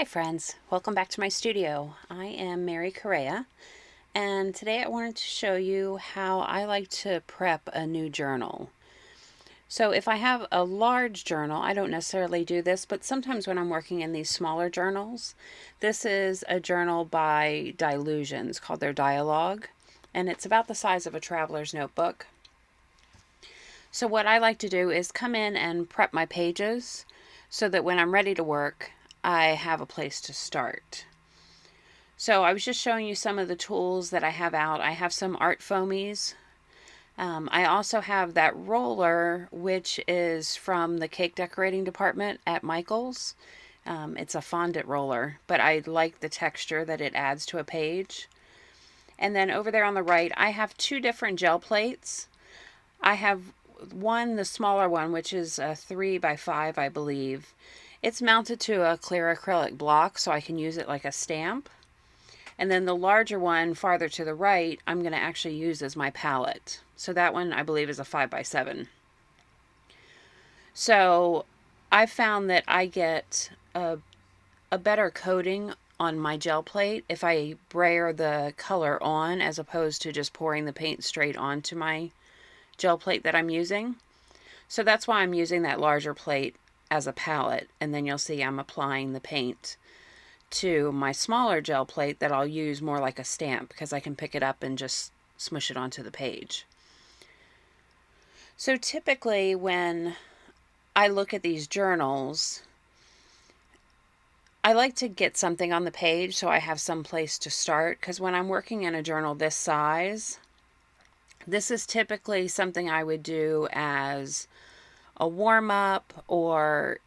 Hi friends, welcome back to my studio. I am Mary Correa, and today I wanted to show you how I like to prep a new journal. So if I have a large journal, I don't necessarily do this, but sometimes when I'm working in these smaller journals, this is a journal by Dyalog, called their Dyalog, and it's about the size of a traveler's notebook. So what I like to do is come in and prep my pages so that when I'm ready to work, I have a place to start. So I was just showing you some of the tools that I have out. I have some art foamies. I also have that roller, which is from the cake decorating department at Michael's. It's a fondant roller, but I like the texture that it adds to a page. And then over there on the right, I have two different gel plates. I have one, the smaller one, which is a 3 by 5, I believe. It's mounted to a clear acrylic block, so I can use it like a stamp. And then the larger one farther to the right, I'm going to actually use as my palette. So that one I believe is a 5 by 7. So I found that I get a better coating on my gel plate if I brayer the color on as opposed to just pouring the paint straight onto my gel plate that I'm using. So that's why I'm using that larger plate as a palette, and then you'll see I'm applying the paint to my smaller gel plate that I'll use more like a stamp because I can pick it up and just smush it onto the page. So typically when I look at these journals, I like to get something on the page so I have some place to start, because when I'm working in a journal this size, this is typically something I would do as a warm-up, or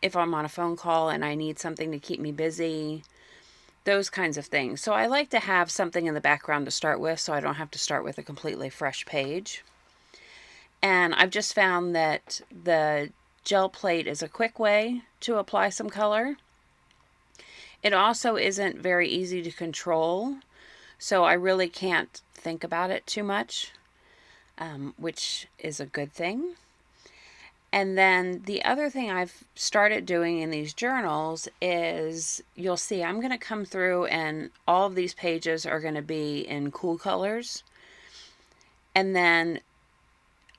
if I'm on a phone call and I need something to keep me busy, those kinds of things. So I like to have something in the background to start with so I don't have to start with a completely fresh page. And I've just found that the gel plate is a quick way to apply some color. It also isn't very easy to control, so I really can't think about it too much, which is a good thing. And then the other thing I've started doing in these journals is, you'll see I'm going to come through and all of these pages are going to be in cool colors. And then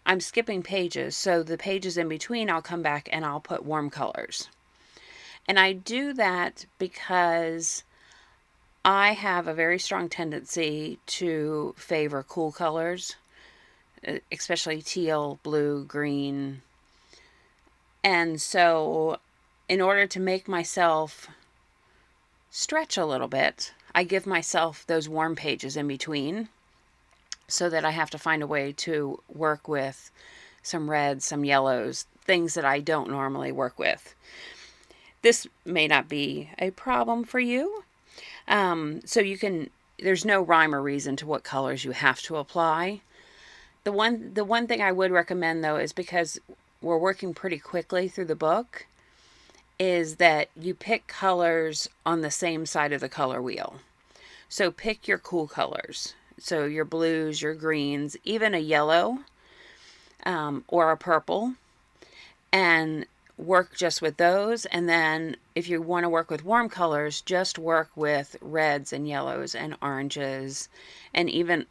I'm skipping pages, so the pages in between I'll come back and I'll put warm colors. And I do that because I have a very strong tendency to favor cool colors, especially teal, blue, green. And so in order to make myself stretch a little bit, I give myself those warm pages in between so that I have to find a way to work with some reds, some yellows, things that I don't normally work with. This may not be a problem for you. So you can, there's no rhyme or reason to what colors you have to apply. The one thing I would recommend though is, because we're working pretty quickly through the book, is that you pick colors on the same side of the color wheel. So pick your cool colors. So your blues, your greens, even a yellow or a purple, and work just with those. And then if you want to work with warm colors, just work with reds and yellows and oranges, and even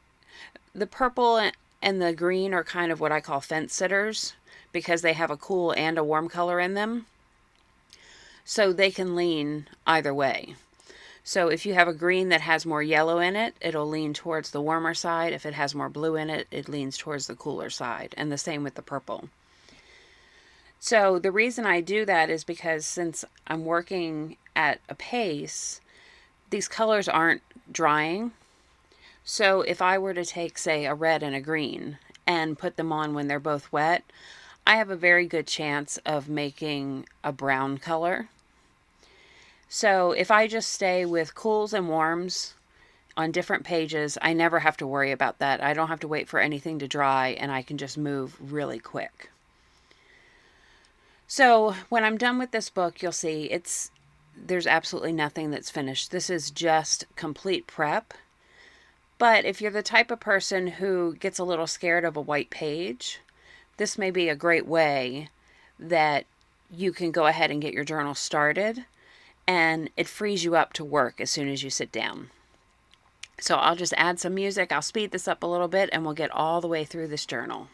the purple and the green are kind of what I call fence sitters, because they have a cool and a warm color in them. So they can lean either way. So if you have a green that has more yellow in it, it'll lean towards the warmer side. If it has more blue in it, it leans towards the cooler side. And the same with the purple. So the reason I do that is because since I'm working at a pace, these colors aren't drying. So if I were to take, say, a red and a green and put them on when they're both wet, I have a very good chance of making a brown color. So if I just stay with cools and warms on different pages, I never have to worry about that. I don't have to wait for anything to dry, and I can just move really quick. So when I'm done with this book, you'll see there's absolutely nothing that's finished. This is just complete prep. But if you're the type of person who gets a little scared of a white page, this may be a great way that you can go ahead and get your journal started and it frees you up to work as soon as you sit down. So I'll just add some music, I'll speed this up a little bit, and we'll get all the way through this journal.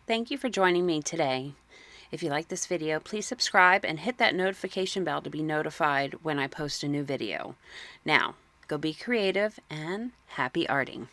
Thank you for joining me today. If you like this video, please subscribe and hit that notification bell to be notified when I post a new video. Now, go be creative and happy arting.